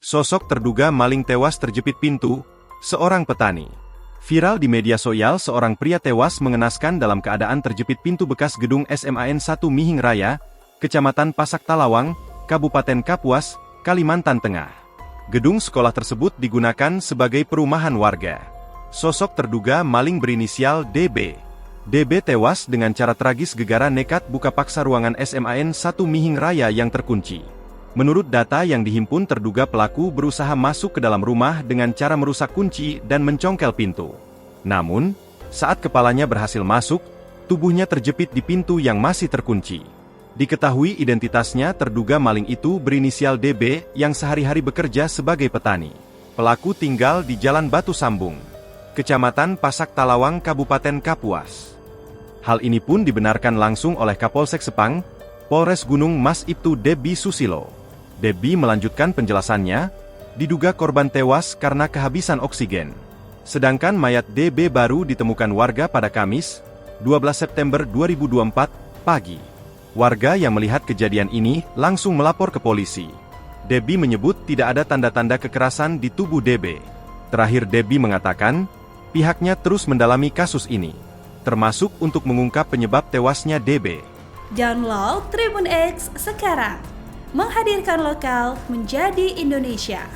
Sosok terduga maling tewas terjepit pintu, seorang petani. Viral di media sosial, seorang pria tewas mengenaskan dalam keadaan terjepit pintu bekas gedung SMAN 1 Mihing Raya, Kecamatan Pasak Talawang, Kabupaten Kapuas, Kalimantan Tengah. Gedung sekolah tersebut digunakan sebagai perumahan warga. Sosok terduga maling berinisial DB. DB tewas dengan cara tragis gegara nekat buka paksa ruangan SMAN 1 Mihing Raya yang terkunci. Menurut data yang dihimpun, terduga pelaku berusaha masuk ke dalam rumah dengan cara merusak kunci dan mencongkel pintu. Namun, saat kepalanya berhasil masuk, tubuhnya terjepit di pintu yang masih terkunci. Diketahui identitasnya, terduga maling itu berinisial DB yang sehari-hari bekerja sebagai petani. Pelaku tinggal di Jalan Batu Sambung, Kecamatan Pasak Talawang, Kabupaten Kapuas. Hal ini pun dibenarkan langsung oleh Kapolsek Sepang, Polres Gunung Mas Ibtu Debi Susilo. Debi melanjutkan penjelasannya, diduga korban tewas karena kehabisan oksigen. Sedangkan mayat DB baru ditemukan warga pada Kamis, 12 September 2024, pagi. Warga yang melihat kejadian ini langsung melapor ke polisi. Debi menyebut tidak ada tanda-tanda kekerasan di tubuh DB. Terakhir Debi mengatakan, pihaknya terus mendalami kasus ini, termasuk untuk mengungkap penyebab tewasnya DB. Download Tribun X sekarang, menghadirkan lokal menjadi Indonesia.